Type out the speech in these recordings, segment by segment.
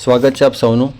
સ્વાગત છે આપ સૌનું.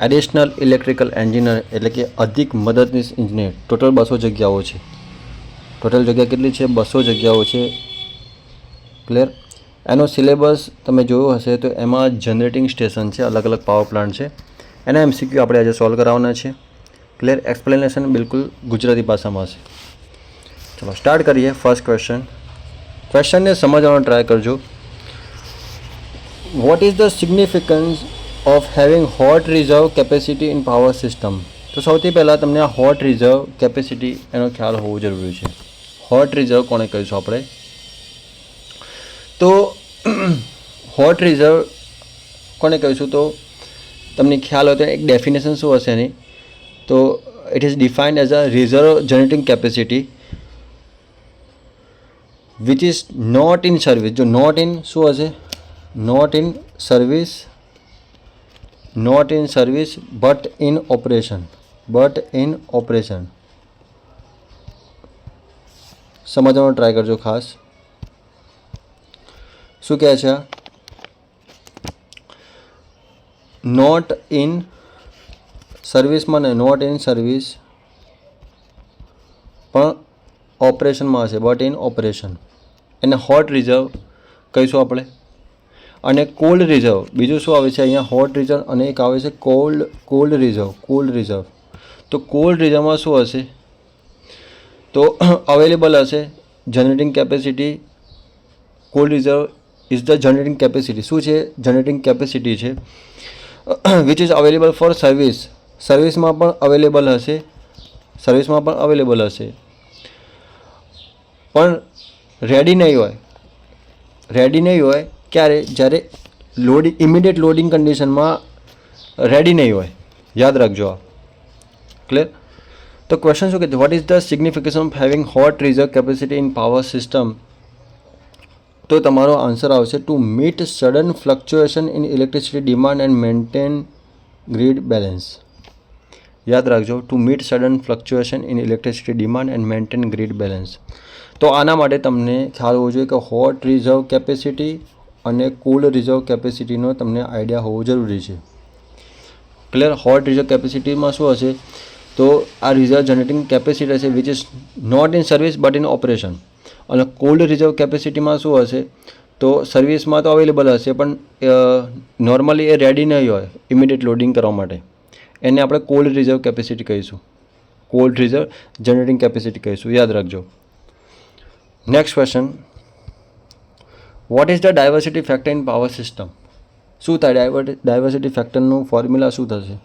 એડિશનલ ઇલેક્ટ્રિકલ એન્જિનિયર એટલે કે અધિક મદદનીશ ઇજનેર ટોટલ 200 જગ્યાઓ છે. ટોટલ જગ્યા કેટલી છે? 200 જગ્યાઓ છે. ક્લિયર? એનો સિલેબસ તમે જોયો હશે તો એમાં જનરેટિંગ સ્ટેશન છે, અલગ અલગ પાવર પ્લાન્ટ છે. એના MCQ આપણે આજે સોલ્વ કરાવવાના છે. ક્લિયર? એક્સપ્લેનેશન બિલકુલ ગુજરાતી ભાષામાં હશે. ચલો સ્ટાર્ટ કરીએ. ફર્સ્ટ ક્વેશ્ચનને સમજવાનો ટ્રાય કરજો. What is the significance of having hot reserve capacity in power system? તો સૌથી પહેલાં તમને આ હોટ રિઝર્વ કેપેસિટી એનો ખ્યાલ હોવો જરૂરી છે. હોટ રિઝર્વ કોને કહીશું આપણે? તો હોટ રિઝર્વ કોને કહીશું તો તમને ખ્યાલ હોય તો એક ડેફિનેશન શું હશે એની? તો it is defined as a reserve generating capacity which is not in service. જો નોટ ઇન શું હશે? Not in service but in operation. સમજવાનો ટ્રાય કરજો ખાસ. શું કહે છે? નોટ ઇન સર્વિસમાં ને નોટ ઇન સર્વિસ પણ ઓપરેશનમાં હશે, બટ ઇન ઓપરેશન. એને હોટ રિઝર્વ કહીશું આપણે. અને કોલ્ડ રિઝર્વ બીજું શું આવે છે અહીંયા? હોટ રિઝર્વ અને એક આવે છે કોલ્ડ રિઝર્વ. તો કોલ્ડ રિઝર્વમાં શું હશે? તો અવેલેબલ હશે generating capacity. Cold reserve is the generating capacity. શું છે? જનરેટિંગ કેપેસિટી છે વિચ ઇઝ અવેલેબલ ફોર સર્વિસમાં પણ અવેલેબલ હશે પણ રેડી નહીં હોય. ક્યારે? જ્યારે ઇમિડિયેટ લોડિંગ કન્ડિશનમાં રેડી નહીં હોય. યાદ રાખજો આ. ક્લિયર? તો ક્વેશ્ચન શું કહે છે? Vote is the significance of having hot reserve capacity in power system? તો તમારો આન્સર આવશે to meet sudden fluctuation in electricity demand and maintain grid balance. યાદ રાખજો, to meet sudden fluctuation in electricity demand and maintain grid balance. તો આના માટે તમને ખ્યાલ હોવો જોઈએ કે હોટ રિઝર્વ કેપેસિટી અને કોલ્ડ રિઝર્વ કેપેસિટીનો તમને આઈડિયા હોવો જરૂરી છે. ક્લિયર? હોટ રિઝર્વ કેપેસિટીમાં શું હશે? તો આ રિઝર્વ જનરેટિંગ કેપેસિટી હશે which is not in service but in operation. અને કોલ્ડ રિઝર્વ કેપેસિટીમાં શું હશે? તો સર્વિસમાં તો અવેલેબલ હશે પણ નોર્મલી એ રેડી નહીં હોય ઇમિડિયેટ લોડિંગ કરવા માટે. એને આપણે કોલ્ડ રિઝર્વ કેપેસિટી કહીશું. કોલ્ડ રિઝર્વ જનરેટિંગ કેપેસિટી કહીશું. યાદ રાખજો. Next question. Vote is the diversity factor in power system? શું થાય? ડાયવર્સિટી ફેક્ટરનું ફોર્મ્યુલા શું થશે?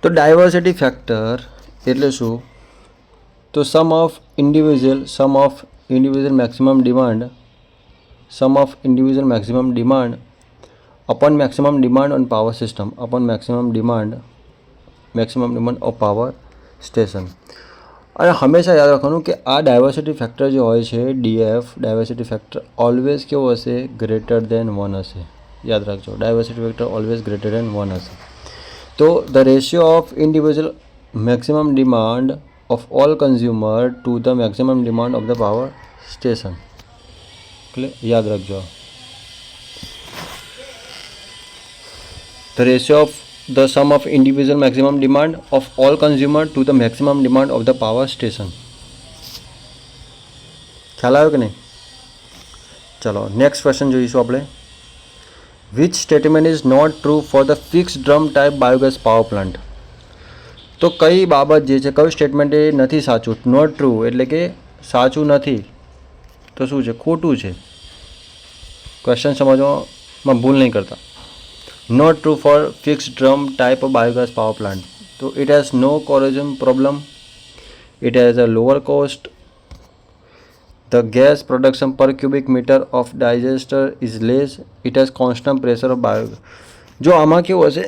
તો ડાયવર્સિટી ફેક્ટર એટલે શું? તો sum of individual maximum demand upon maximum demand on power system maximum demand of power station. અને હંમેશા યાદ રાખવાનું કે આ ડાયવર્સિટી ફેક્ટર જે હોય છે DF ડાયવર્સિટી ફેક્ટર ઓલવેઝ કેવો હશે? ગ્રેટર દેન 1 હશે. યાદ રાખજો, diversity factor always greater than 1 હશે. તો the ratio of individual maximum demand of all consumer to the maximum demand of the power station. યાદ રાખજો. The ratio of the sum of individual maximum demand of all consumer to the maximum demand of the power station. ખ્યાલ આવ્યો કે નહીં? ચલો next question જોઈશું આપણે. Which statement is not true for the fix drum type biogas power plant? તો કઈ બાબત જે છે, કયું સ્ટેટમેન્ટ એ નથી સાચું? નોટ ટ્રુ એટલે કે સાચું નથી. તો શું છે? ખોટું છે. ક્વેશ્ચન સમજવામાં ભૂલ નહીં કરતા. Not true for fixed drum type of biogas power plant. So it has no corrosion problem. It has a lower cost. The gas production per cubic meter of digester is less. It has constant pressure of biogas. જો આમાં કેવું હશે?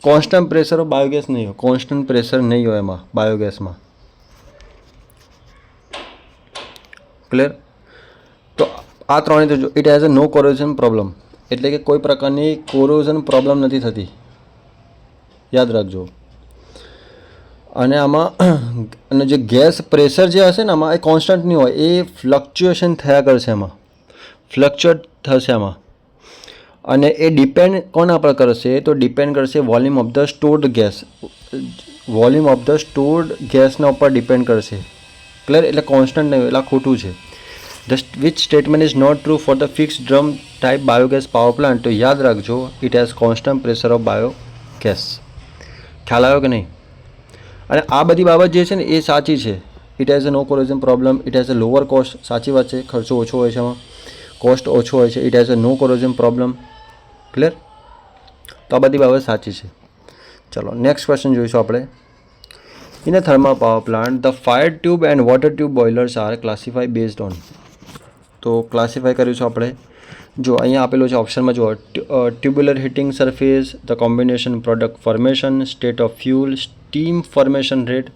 Constant pressure of biogas નહીં હોય. Constant pressure નહીં હોય એમાં બાયોગેસમાં. Clear? તો આ ત્રણે તો જો it has a no corrosion problem એટલે કે કોઈ પ્રકારની કોરોઝન પ્રોબ્લેમ નથી થતી. યાદ રાખજો. અને આમાં અને જે ગેસ પ્રેશર જે હશે ને આમાં એ કોન્સ્ટન્ટ નહીં હોય, એ ફ્લક્ચ્યુએશન થયા કરશે. એમાં ફ્લક્ચ્યુએટ થશે આમાં. અને એ ડિપેન્ડ કોના પર કરશે? તો ડિપેન્ડ કરશે volume of the stored gas. Volume of the stored ગેસના ઉપર ડિપેન્ડ કરશે. ક્લિયર? એટલે કોન્સ્ટન્ટ નહીં, એટલે ખોટું છે. Which statement is not true for the fix drum type biogas power plant? તો યાદ રાખજો, it has constant pressure of biogas. ખ્યાલ આવ્યો કે નહીં? અને આ બધી બાબત જે છે ને એ સાચી છે. It has a no corrosion problem, it has a lower cost. સાચી વાત છે, ખર્ચો ઓછો હોય છે એમાં, કોસ્ટ ઓછો હોય છે. It has a no corrosion problem. Clear? તો આ બધી બાબત સાચી છે. ચલો નેક્સ્ટ ક્વેશ્ચન જોઈશું આપણે. In a thermal power plant the fire tube and water tube boilers are classify based on. તો ક્લાસિફાઈ કરીશું આપણે. જો અહીંયા આપેલું છે ઓપ્શનમાં, જુઓ, tubular heating surface, the combination product formation, state of fuel, steam formation rate.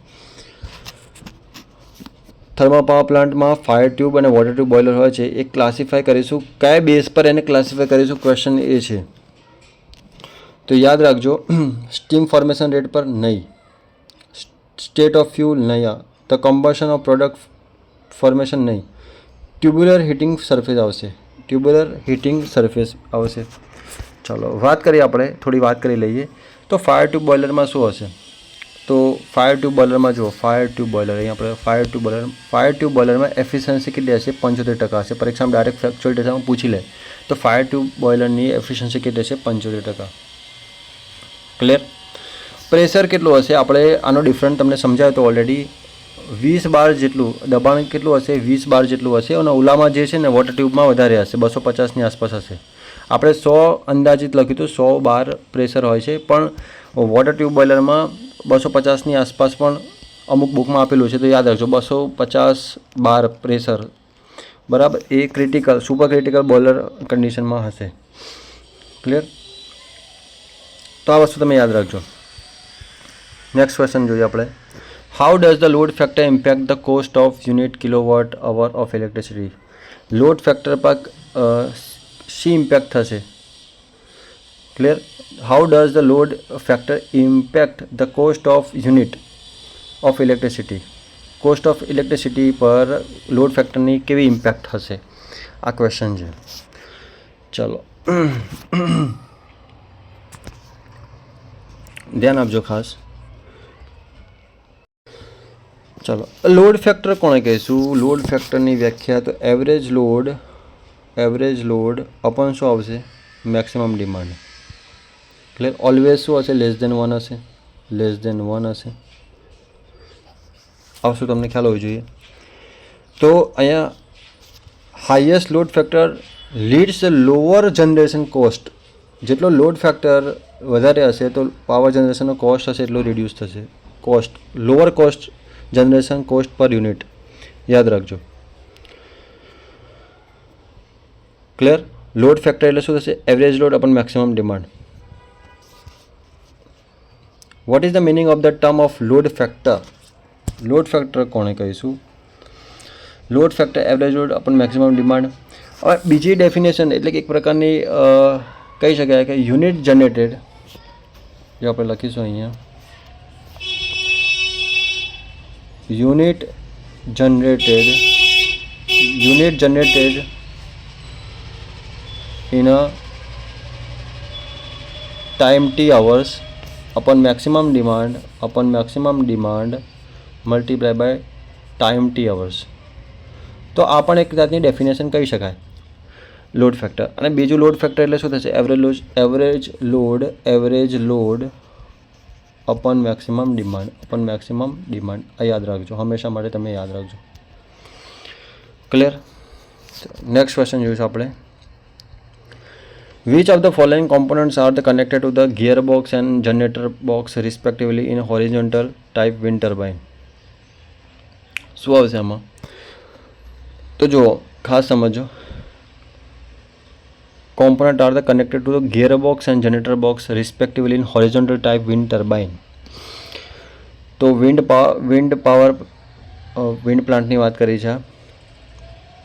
Thermal power પ્લાન્ટમાં ફાયર ટ્યુબ અને વોટર ટ્યુબ બોઇલર હોય છે. એ ક્લાસિફાઈ કરીશું કયા બેઝ પર એને ક્લાસિફાઈ કરીશું? ક્વેશ્ચન એ છે. તો યાદ રાખજો, સ્ટીમ ફોર્મેશન રેટ પર નહીં, સ્ટેટ ઓફ ફ્યુલ નહીં, the combustion of product formation નહીં, ટ્યુબ્યુલર હીટિંગ સરફેસ આવશે. ટ્યુબ્યુલર હીટિંગ સરફેસ આવશે. ચાલો વાત કરીએ આપણે, થોડી વાત કરી લઈએ. તો ફાયર ટ્યુબ બોઇલરમાં શું હશે? તો ફાયર ટ્યુબ બોઇલરમાં જુઓ, ફાયર ટ્યુબ બોઇલર, અહીંયા આપણે ફાયર ટ્યુબ બોઇલરમાં એફિશિયન્સી કેટલી હશે? 75% હશે. પરીક્ષામાં ડાયરેક્ટ ફેક્ચ્યુઅલ ડેટામાં પૂછી લે તો ફાયર ટ્યુબ બોઇલરની એફિશિયન્સી કેટલી હશે? 75%. ક્લિયર? પ્રેશર કેટલું હશે? આપણે આનો ડિફરન્ટ તમને સમજાવ્યો તો ઓલરેડી. 20 બાર જેટલું દબાણ કેટલું હશે? 20 બાર જેટલું હશે. અને ઓલામાં જે છે ને વોટર ટ્યુબમાં વધારે હશે, 250ની આસપાસ હશે. આપણે 100 અંદાજિત લખ્યું હતું, 100 બાર પ્રેશર હોય છે, પણ વોટર ટ્યુબ બોઇલરમાં 250ની આસપાસ પણ અમુક બુકમાં આપેલું છે. તો યાદ રાખજો, 250 બાર પ્રેશર, બરાબર, એ ક્રિટિકલ, સુપર ક્રિટિકલ બોઇલર કન્ડિશનમાં હશે. ક્લિયર? તો આ વસ્તુ તમે યાદ રાખજો. નેક્સ્ટ ક્વેશ્ચન જોઈએ આપણે. How does the load factor impact the cost of unit kilowatt hour of electricity? Load factor પર શી ઇમ્પેક્ટ થશે? Clear? How does the load factor impact the cost of unit of electricity? Cost of electricity પર load ફેક્ટરની કેવી impact હશે? આ question છે. ચલો ધ્યાન આપજો ખાસ. ચલો, લોડ ફેક્ટર કોણે કહીશું? લોડ ફેક્ટરની વ્યાખ્યા તો એવરેજ લોડ અપોન શું આવશે? Maximum demand. ક્લિયર? ઓલવેઝ શું હશે? લેસ દેન 1 હશે. લેસ દેન 1 હશે. આવશું, તમને ખ્યાલ હોવો જોઈએ. તો અહીંયા highest load factor leads lower generation cost. જેટલો લોડ ફેક્ટર વધારે હશે તો પાવર જનરેશનનો કોસ્ટ હશે એટલો રિડ્યુસ થશે. Cost, lower cost generation cost per unit. યાદ રાખજો. ક્લિયર? લોડ ફેક્ટર એટલે શું થશે? Average load upon maximum demand. What is the meaning of the term of load factor? Load factor કોણે કહીશું? Load factor average load upon maximum demand. હવે બીજી definition એટલે કે એક પ્રકારની કહી શકાય કે યુનિટ જનરેટેડ, જે આપણે લખીશું અહીંયા, unit generated in a time t hours upon maximum demand multiplied by time t hours. તો આ પણ એક જાતની ડેફિનેશન કહી શકાય લોડ ફેક્ટર. અને બીજું લોડ ફેક્ટર એટલે શું થશે? Average load upon maximum demand. આ યાદ રાખજો, હંમેશા માટે તમે યાદ રાખજો. ક્લિયર? નેક્સ્ટ ક્વેશ્ચન જોઈશું આપણે. Which of the following components are connected to the gearbox and generator box respectively in horizontal type wind turbine? શું આવશે આમાં? તો જુઓ, ખાસ સમજો. Components are connected to the gearbox and generator box respectively in horizontal type wind turbine. તો wind પ્લાન્ટની વાત કરી છે.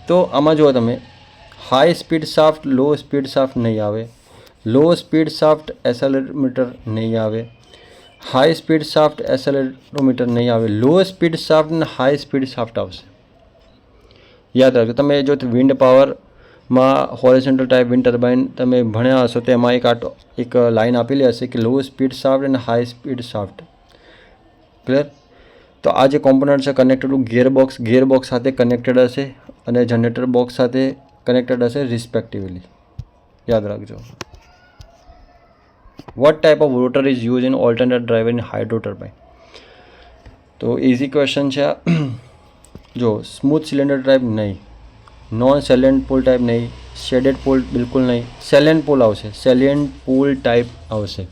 તો આમાં જુઓ તમે, હાઈ સ્પીડ શાફ્ટ, લો સ્પીડ શાફ્ટ નહીં આવે. લો સ્પીડ શાફ્ટ એસેલેરોમીટર નહીં આવે. હાઈ સ્પીડ શાફ્ટ એસેલેરોમીટર નહીં આવે. લો સ્પીડ શાફ્ટ અને હાઈ સ્પીડ શાફ્ટ આવશે. યાદ રાખજો. તમે જો વિન્ડ પાવર માં હોરિઝોન્ટલ ટાઈપ વિન્ડ ટર્બાઇન તમે ભણ્યા હશો તો એમાં એક લાઇન આપેલી હશે કે લો સ્પીડ શાફ્ટ અને હાઈ સ્પીડ શાફ્ટ. ક્લિયર? તો આ જે કોમ્પોનન્ટ છે કનેક્ટેડ ટુ ગિયરબોક્સ સાથે કનેક્ટેડ હશે અને જનરેટર બોક્સ સાથે કનેક્ટેડ હશે રિસ્પેક્ટિવલી. યાદ રાખજો. What type of rotor is use in alternate drive in hydro turbine? તો ઇઝી ક્વેશ્ચન છે. જો સ્મૂથ સિલિન્ડર ટાઈપ નહીં, નોન સેલિયન્ટ પોલ ટાઈપ નહીં, શેડેડ પોલ બિલકુલ નહીં, સેલિયન્ટ પોલ આવશે, સેલિયન્ટ પોલ ટાઈપ આવશે.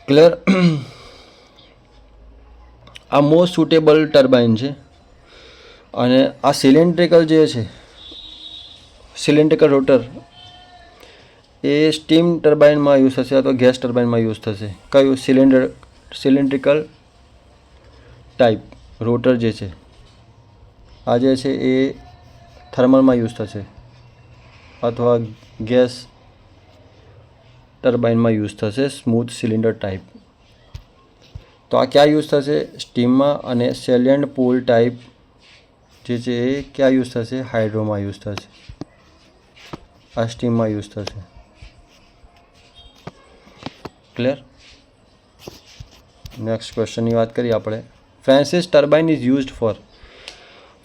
ક્લિયર? આ મોસ્ટ સુટેબલ ટર્બાઇન છે અને આ સિલિન્ડ્રિકલ જે છે સિલિન્ડ્રિકલ રોટર એ સ્ટીમ ટર્બાઇનમાં યુઝ થશે અથવા ગેસ ટર્બાઇનમાં યુઝ થશે. કયું? સિલિન્ડ્રિકલ ટાઈપ રોટર જે છે આ જે છે એ થર્મલમાં યુઝ થશે અથવા ગેસ ટર્બાઇનમાં યુઝ થશે સ્મૂથ સિલિન્ડર ટાઈપ. તો આ ક્યાં યુઝ થશે? સ્ટીમમાં. અને સેલિયન્ટ પોલ ટાઈપ જે છે એ ક્યાં યુઝ થશે? હાઇડ્રોમાં યુઝ થશે. આ સ્ટીમમાં યુઝ થશે. ક્લિયર? નેક્સ્ટ ક્વેશ્ચનની વાત કરીએ આપણે. Francis turbine is used four.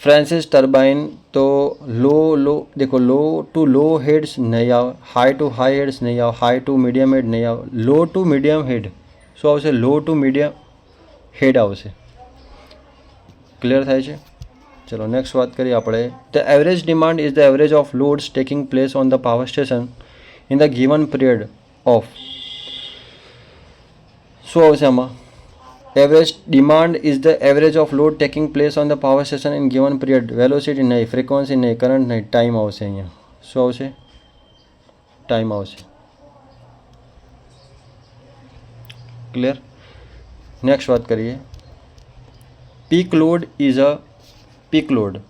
Francis turbine તો देखो लो टू लो हेड्स नहीं આવે, हाई टू हाई हेड्स नहीं આવે, हाई टू मीडियम हेड नहीं આવે, लो टू मीडियम हेड શું આવશે? लो टू मीडियम हेड આવશે. ક્લિયર થાય છે? ચલો નેક્સ્ટ વાત કરીએ આપણે. The average demand is the average of loads taking place on the power station in the given period of. શું આવશે આમાં? Average demand is the average off load taking place on the power station in given period. Velocity નહીં, frequency નહીં, current નહીં, time આવશે અહીંયા. શું આવશે? ટાઈમ આવશે. ક્લિયર? નેક્સ્ટ વાત કરીએ. Peak load is a peak load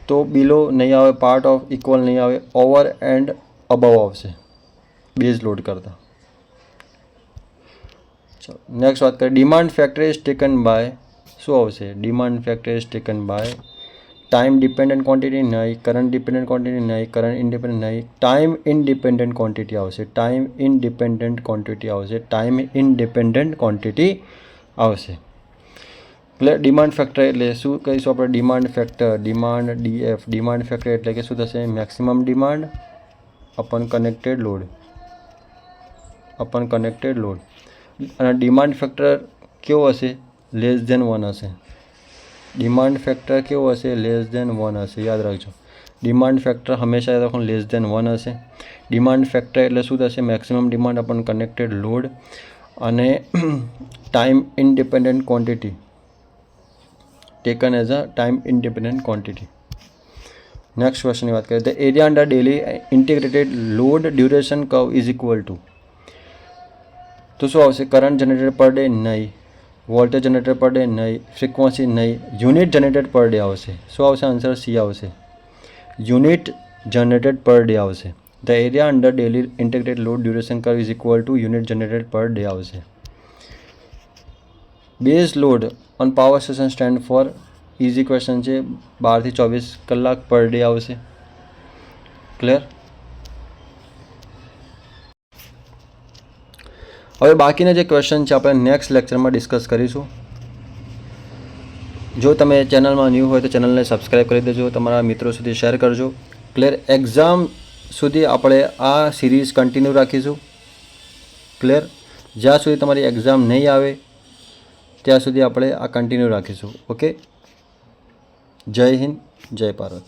તો બિલો નહીં આવે, પાર્ટ ઓફ ઇક્વલ નહીં આવે, ઓવર એન્ડ અબવ આવશે બેઝ લોડ કરતાં. ચાલો નેક્સ્ટ વાત કરીએ. Demand factor is taken by. શું આવશે? Demand factor is taken by time dependent quantity નહીં, કરંટ ડિપેન્ડન્ટ ક્વોન્ટિટી નહીં, કરંટ ઇન્ડિપેન્ડન્ટ નહીં, ટાઈમ ઇનડિપેન્ડન્ટ ક્વોન્ટિટી આવશે. ટાઈમ ઇનડિપેન્ડન્ટ ક્વોન્ટિટી આવશે. ટાઈમ ઇનડિપેન્ડન્ટ ક્વોન્ટિટી આવશે. એટલે ડિમાન્ડ ફેક્ટર એટલે શું કહીશું આપણે? Demand factor, demand DF. Demand factor એટલે કે શું થશે? Maximum demand upon connected load. અને ડિમાન્ડ ફેક્ટર કેવો હશે? લેસ ધેન 1 હશે. ડિમાન્ડ ફેક્ટર કેવો હશે? લેસ ધેન 1 હશે. યાદ રાખજો. ડિમાન્ડ ફેક્ટર હંમેશા યાદ રાખો લેસ ધેન 1 હશે. ડિમાન્ડ ફેક્ટર એટલે શું થશે? Maximum demand upon connected load અને time independent quantity taken as a time independent quantity. Next ક્વેશ્ચનની વાત કરીએ. The area under daily integrated load duration curve is equal to. તો શું આવશે? કરંટ જનરેટેડ પર ડે નહીં, વોલ્ટેજ જનરેટેડ પર ડે નહીં, frequency નહીં, યુનિટ જનરેટેડ પર ડે આવશે. શું આવશે? આન્સર સી આવશે. યુનિટ જનરેટેડ પર ડે આવશે. The area under daily integrated load duration curve is equal to unit generated per day આવશે. Base load on power station stand for. Easy question છે. 12 થી 24 કલાક પર ડે આવશે. Clear? હવે બાકીના જે ક્વેશ્ચન છે આપણે નેક્સ્ટ લેક્ચરમાં ડિસ્કસ કરીશું. જો તમે ચેનલમાં ન્યૂ હોય તો ચેનલને સબસ્ક્રાઈબ કરી દેજો, તમારા મિત્રો સુધી શેર કરજો. ક્લિયર? એક્ઝામ સુધી આપણે આ સિરીઝ કન્ટિન્યુ રાખીશું. ક્લિયર? જ્યાં સુધી તમારી એક્ઝામ નહીં આવે ત્યાં સુધી આપણે આ કન્ટિન્યુ રાખીશું. ઓકે? જય હિન્દ, જય ભારત.